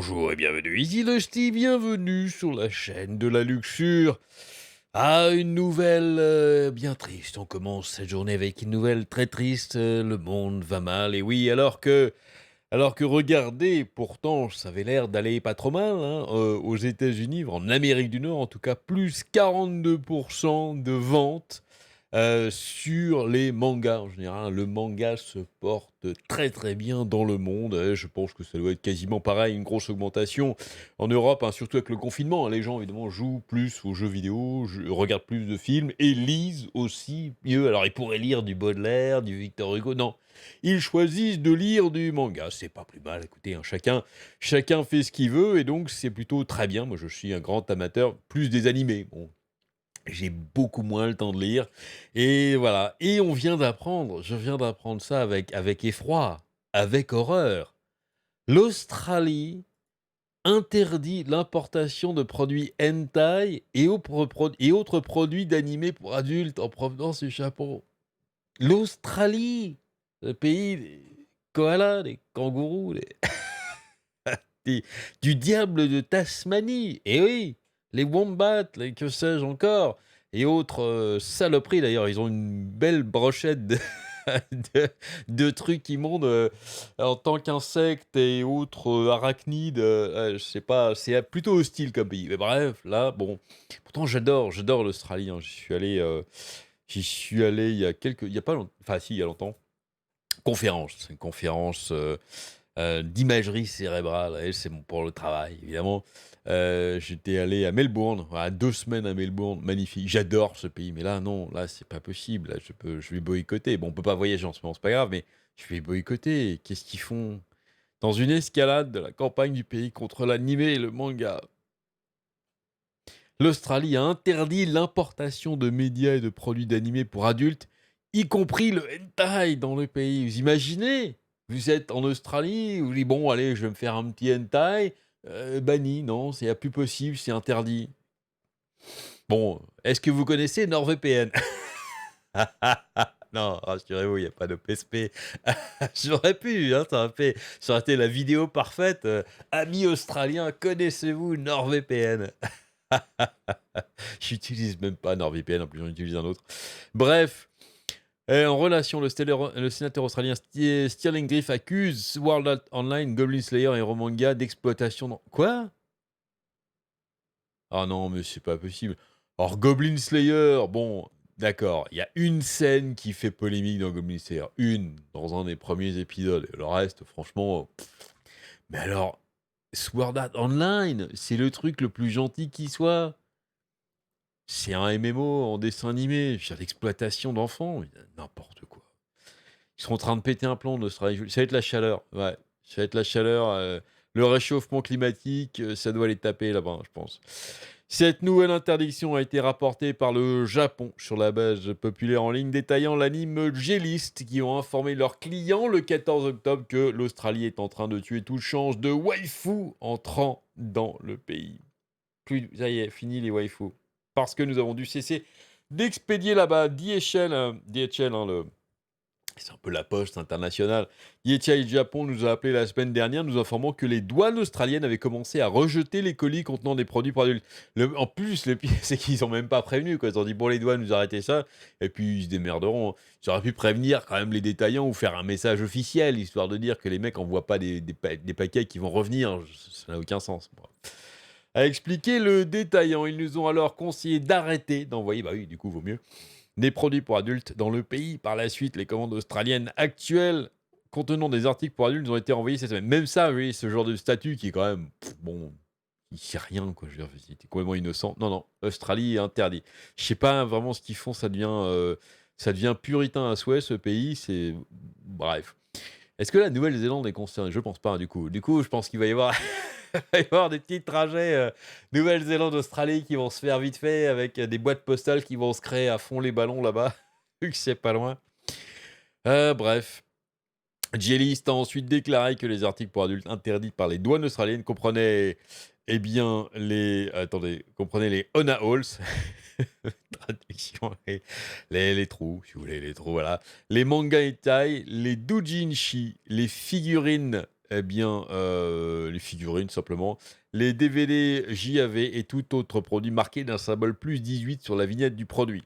Bonjour et bienvenue, ici le Sti, bienvenue sur la chaîne de la luxure. Ah, une nouvelle bien triste, on commence cette journée avec une nouvelle très triste, le monde va mal et oui, alors que regardez, pourtant ça avait l'air d'aller pas trop mal, hein, aux États-Unis, en Amérique du Nord en tout cas, plus 42 de ventes. Sur les mangas en général, le manga se porte très, très bien dans le monde, je pense que ça doit être quasiment pareil, une grosse augmentation en Europe, hein, surtout avec le confinement, hein. Les gens évidemment jouent plus aux jeux vidéo, regardent plus de films et lisent aussi mieux. Alors ils pourraient lire du Baudelaire, du Victor Hugo, non, ils choisissent de lire du manga. C'est pas plus mal, écoutez, hein, chacun fait ce qu'il veut et donc c'est plutôt très bien. Moi je suis un grand amateur, plus des animés. Bon, j'ai beaucoup moins le temps de lire et voilà, et je viens d'apprendre ça avec effroi, avec horreur. L'Australie interdit l'importation de produits hentai et autres produits d'animés pour adultes en provenance du Japon. L'Australie, le pays des koalas, des kangourous, des du diable de Tasmanie, et oui, les wombats, les que sais-je encore et autres, saloperies d'ailleurs. Ils ont une belle brochette de de de trucs immondes, en tant qu'insectes et autres, arachnides, je sais pas, c'est, plutôt hostile comme pays. Mais bref, là, bon, pourtant j'adore l'Australie, hein. J'y suis allé il y a pas longtemps, enfin si, il y a longtemps. Conférence, c'est une conférence, d'imagerie cérébrale et c'est bon pour le travail évidemment. J'étais allé à Melbourne, voilà, 2 semaines à Melbourne, magnifique. J'adore ce pays, mais là non, là c'est pas possible, là je vais boycotter. Bon, on peut pas voyager en ce moment, c'est pas grave, mais je vais boycotter. Qu'est-ce qu'ils font? Dans une escalade de la campagne du pays contre l'animé et le manga, l'Australie a interdit l'importation de médias et de produits d'animés pour adultes, y compris le hentai dans le pays. Vous imaginez? Vous êtes en Australie, vous dites: «Bon allez, je vais me faire un petit hentai», banni, non, c'est plus possible, c'est interdit. Bon, est-ce que vous connaissez NordVPN? Non, rassurez-vous, il y a pas d'OPSP. J'aurais pu, hein, ça aurait été la vidéo parfaite, «Amis australiens, connaissez-vous NordVPN?» J'utilise même pas NordVPN, en plus j'en utilise un autre. Bref, en relation, le sénateur australien Stirling Griff accuse Sword Art Online, Goblin Slayer et Romanga d'exploitation dans quoi? Ah non, mais c'est pas possible. Or Goblin Slayer, bon, d'accord, il y a une scène qui fait polémique dans Goblin Slayer, une, dans un des premiers épisodes, et le reste franchement, mais alors, Sword Art Online, c'est le truc le plus gentil qui soit. C'est un MMO en dessin animé, je veux dire l'exploitation d'enfants, n'importe quoi. Ils sont en train de péter un plomb en Australie. Ça va être la chaleur, ouais, ça va être la chaleur, le réchauffement climatique, ça doit les taper là-bas, je pense. Cette nouvelle interdiction a été rapportée par le Japon sur la base populaire en ligne détaillant l'anime J-List qui ont informé leurs clients le 14 octobre que l'Australie est en train de tuer toute chance de waifu entrant dans le pays. Plus, ça y est, fini les waifus. Parce que nous avons dû cesser d'expédier là-bas. DHL, hein, c'est un peu la poste internationale. DHL Japon nous a appelé la semaine dernière, nous informant que les douanes australiennes avaient commencé à rejeter les colis contenant des produits pour adultes. En plus, le pire, c'est qu'ils ont même pas prévenu, quoi. Ils ont dit, bon, les douanes, nous arrêtez ça, et puis ils se démerderont. Ils auraient pu prévenir quand même les détaillants ou faire un message officiel, histoire de dire que les mecs envoient pas des paquets qui vont revenir. Ça n'a aucun sens. Bon. A expliqué le détaillant. Ils nous ont alors conseillé d'arrêter d'envoyer, bah oui, du coup, vaut mieux, des produits pour adultes dans le pays. Par la suite, les commandes australiennes actuelles contenant des articles pour adultes ont été envoyées cette semaine. Même ça, oui, ce genre de statut qui est quand même, bon, il sait rien, quoi. Je veux dire, c'était complètement innocent. Non, non, Australie est interdit. Je sais pas vraiment ce qu'ils font, ça devient puritain à souhait, ce pays. C'est. Bref. Est-ce que la Nouvelle-Zélande est concernée? Je pense pas, hein, du coup. Du coup, je pense qu'il va y avoir il va y avoir des petits trajets, Nouvelle-Zélande-Australie qui vont se faire vite fait avec, des boîtes postales qui vont se créer à fond les ballons là-bas, vu que c'est pas loin. Bref. J-List a ensuite déclaré que les articles pour adultes interdits par les douanes australiennes comprenaient, eh bien, comprenaient les Onahauls, traduction, les trous, si vous voulez, les trous, voilà. Les manga hentai, les doujinshi, les figurines Eh bien, les figurines simplement, les DVD, JAV et tout autre produit marqué d'un symbole +18 sur la vignette du produit.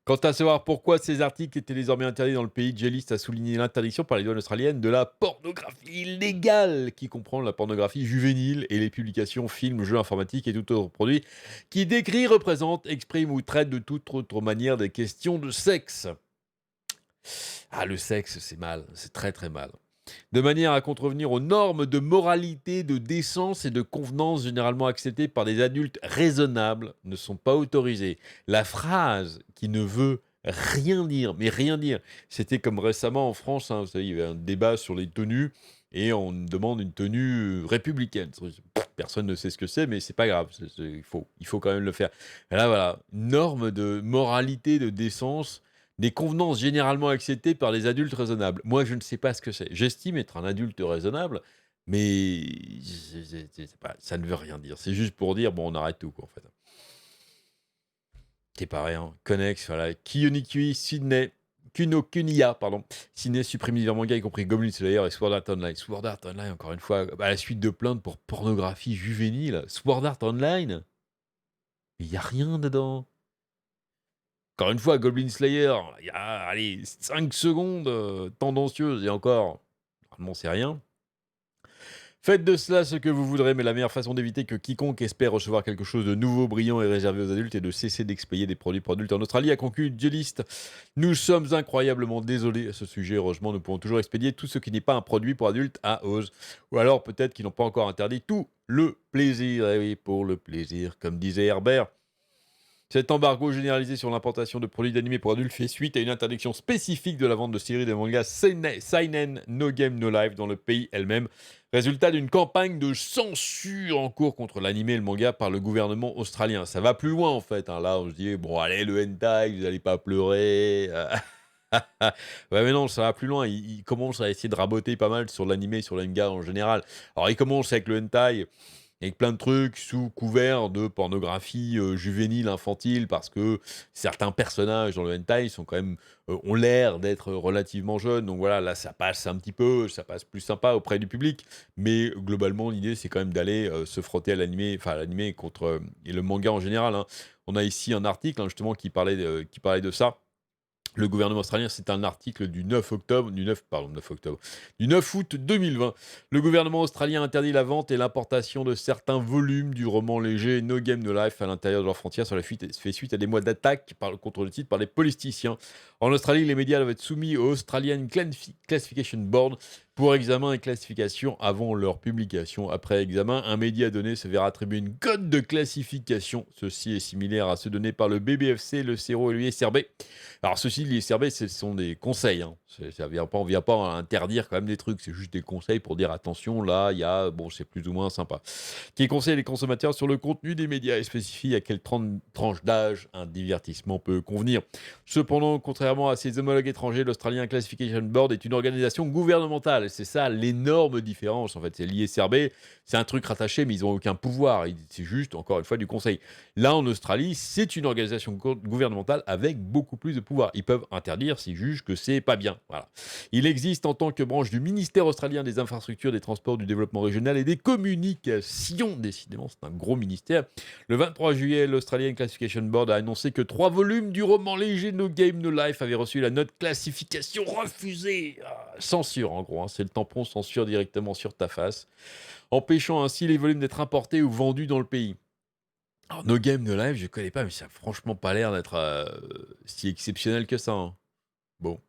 Quant à savoir pourquoi ces articles étaient désormais interdits dans le pays, J-List a souligné l'interdiction par les douanes australiennes de la pornographie illégale, qui comprend la pornographie juvénile et les publications, films, jeux informatiques et tout autre produit qui décrit, représente, exprime ou traite de toute autre manière des questions de sexe. Ah, le sexe, c'est mal, c'est très très mal. De manière à contrevenir aux normes de moralité, de décence et de convenance généralement acceptées par des adultes raisonnables, ne sont pas autorisées. La phrase qui ne veut rien dire, mais rien dire, c'était comme récemment en France, hein, vous savez, il y avait un débat sur les tenues et on demande une tenue républicaine. Personne ne sait ce que c'est, mais c'est pas grave, il faut quand même le faire. Et là, voilà, une norme de moralité, de décence, des convenances généralement acceptées par les adultes raisonnables. Moi, je ne sais pas ce que c'est. J'estime être un adulte raisonnable, mais ça ne veut rien dire. C'est juste pour dire, bon, on arrête tout, quoi, en fait. C'est pas rien. Connex, voilà. Kiyonikui, Sydney, Kuniya, pardon. Sydney supprime divers mangas, y compris Goblin Slayer et Sword Art Online. Sword Art Online, encore une fois, à la suite de plaintes pour pornographie juvénile. Sword Art Online, il n'y a rien dedans. Encore une fois, Goblin Slayer, il y a, allez, 5 secondes tendancieuses et encore, normalement c'est rien. Faites de cela ce que vous voudrez, mais la meilleure façon d'éviter que quiconque espère recevoir quelque chose de nouveau, brillant et réservé aux adultes est de cesser d'expédier des produits pour adultes en Australie, a conclu J-List. Nous sommes incroyablement désolés à ce sujet. Heureusement, nous pouvons toujours expédier tout ce qui n'est pas un produit pour adultes à Oz. Ou alors peut-être qu'ils n'ont pas encore interdit tout le plaisir. Eh oui, pour le plaisir, comme disait Herbert. Cet embargo généralisé sur l'importation de produits d'animés pour adultes fait suite à une interdiction spécifique de la vente de séries de mangas Seinen No Game No Life dans le pays elle-même, résultat d'une campagne de censure en cours contre l'animé et le manga par le gouvernement australien. Ça va plus loin en fait, hein. Là on se dit, bon allez le hentai, vous n'allez pas pleurer. Ouais mais non, ça va plus loin, il commence à essayer de raboter pas mal sur l'animé et sur le manga en général. Alors il commence avec le hentai, avec plein de trucs sous couvert de pornographie juvénile, infantile, parce que certains personnages dans le hentai sont quand même, ont l'air d'être relativement jeunes. Donc voilà, là, ça passe un petit peu, ça passe plus sympa auprès du public. Mais globalement, l'idée, c'est quand même d'aller se frotter à l'animé, enfin à l'animé contre et le manga en général, hein. On a ici un article, hein, justement, qui parlait de ça. Le gouvernement australien, c'est un article du 9 octobre, du 9 août 2020. Le gouvernement australien interdit la vente et l'importation de certains volumes du roman léger No Game No Life à l'intérieur de leurs frontières. Sur la fuite, fait suite à des mois d'attaques contre le titre par les politiciens. En Australie, les médias doivent être soumis au Australian Classification Board pour examen et classification avant leur publication. Après examen, un média donné se verra attribuer une code de classification. Ceci est similaire à ceux donnés par le BBFC, le CERO et l'ISRB. Alors ceci, l'ISRB, ce sont des conseils, hein. On vient pas interdire quand même des trucs, c'est juste des conseils pour dire attention, là, il y a, bon, c'est plus ou moins sympa. Qui conseille les consommateurs sur le contenu des médias et spécifie à quelle tranche d'âge un divertissement peut convenir. Cependant, contrairement à ses homologues étrangers, l'Australian Classification Board est une organisation gouvernementale. Et c'est ça l'énorme différence, en fait. C'est l'ISRB, c'est un truc rattaché, mais ils n'ont aucun pouvoir. C'est juste, encore une fois, du conseil. Là, en Australie, c'est une organisation gouvernementale avec beaucoup plus de pouvoir. Ils peuvent interdire s'ils jugent que c'est pas bien. Voilà. Il existe en tant que branche du ministère australien des infrastructures, des transports, du développement régional et des communications. Décidément, c'est un gros ministère. Le 23 juillet, l'Australian Classification Board a annoncé que 3 volumes du roman léger No Game No Life avaient reçu la note classification refusée. Censure, en gros, hein. C'est le tampon censure directement sur ta face, empêchant ainsi les volumes d'être importés ou vendus dans le pays. Alors, No Game No Life, je connais pas, mais ça a franchement pas l'air d'être si exceptionnel que ça, hein. Bon.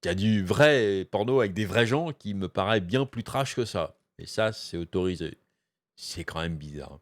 Il y a du vrai porno avec des vrais gens qui me paraît bien plus trash que ça. Et ça, c'est autorisé. C'est quand même bizarre.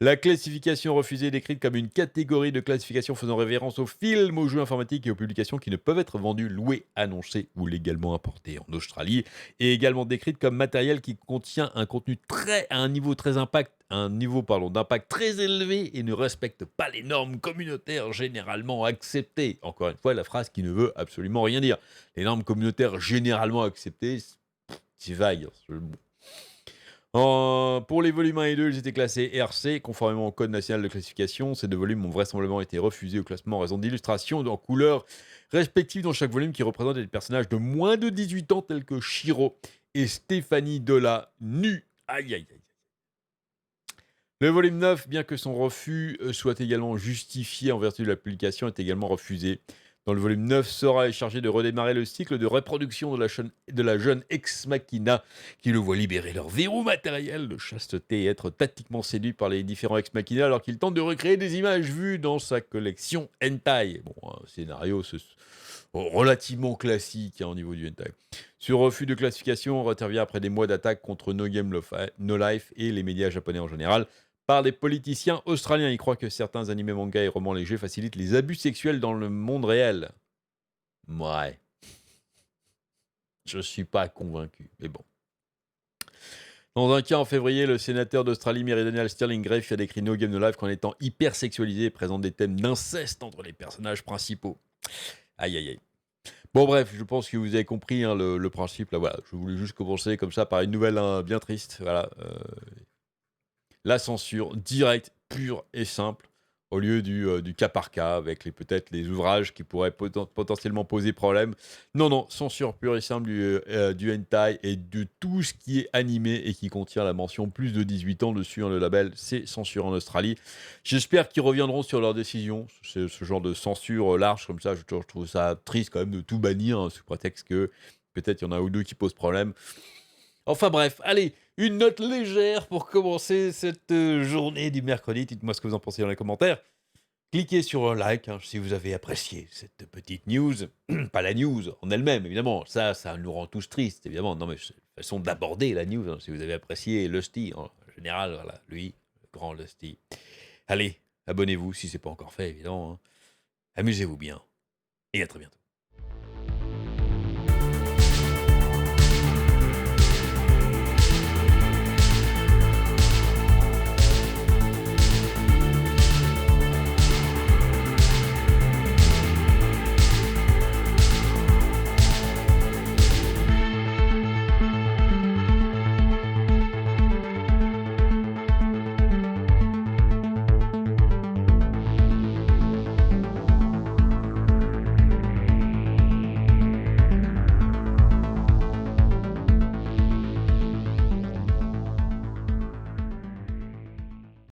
La classification refusée est décrite comme une catégorie de classification faisant référence aux films, aux jeux informatiques et aux publications qui ne peuvent être vendus, loués, annoncés ou légalement importés en Australie, et également décrite comme matériel qui contient un contenu à un niveau d'impact très élevé et ne respecte pas les normes communautaires généralement acceptées. Encore une fois, la phrase qui ne veut absolument rien dire. Les normes communautaires généralement acceptées, c'est vague. Pour les volumes 1 et 2, ils étaient classés RC, conformément au Code national de classification. Ces 2 volumes ont vraisemblablement été refusés au classement en raison d'illustrations en couleurs respectives dans chaque volume qui représentent des personnages de moins de 18 ans tels que Shiro et Stéphanie Dola nus. Aïe, aïe, aïe. Le volume 9, bien que son refus soit également justifié en vertu de la publication, est également refusé. Dans le volume 9, Sora est chargé de redémarrer le cycle de reproduction de la jeune Ex Machina qui le voit libérer leur verrou matériel de chasteté et être tactiquement séduit par les différents Ex Machina alors qu'il tente de recréer des images vues dans sa collection Hentai. Bon, un scénario relativement classique au niveau du Hentai. Ce refus de classification intervient après des mois d'attaques contre No Game No Life et les médias japonais en général par des politiciens australiens. Ils croient que certains animés, mangas et romans légers facilitent les abus sexuels dans le monde réel. Ouais. Je suis pas convaincu, mais bon. Dans un cas en février, le sénateur d'Australie Méridionale Sterling Grafe a décrit No Game No Life qu'en étant hyper sexualisé et présente des thèmes d'inceste entre les personnages principaux. Aïe aïe aïe. Bon bref, je pense que vous avez compris hein, le principe. Là, voilà. Je voulais juste commencer comme ça par une nouvelle bien triste. Voilà. La censure directe, pure et simple, au lieu du cas par cas, avec peut-être les ouvrages qui pourraient potentiellement poser problème. Non, non, censure pure et simple du hentai et de tout ce qui est animé et qui contient la mention plus de 18 ans dessus, hein, le label, c'est censure en Australie. J'espère qu'ils reviendront sur leur décision. Ce genre de censure large comme ça, je trouve ça triste quand même de tout bannir, hein, sous prétexte que peut-être il y en a un ou deux qui posent problème. Enfin bref, allez, une note légère pour commencer cette journée du mercredi. Dites-moi ce que vous en pensez dans les commentaires. Cliquez sur un like hein, si vous avez apprécié cette petite news. Pas la news en elle-même, évidemment. Ça nous rend tous tristes, évidemment. Non, mais c'est une façon d'aborder la news. Hein, si vous avez apprécié Lusty, en général, voilà, lui, le grand Lusty. Allez, abonnez-vous si ce n'est pas encore fait, évidemment. Hein. Amusez-vous bien et à très bientôt.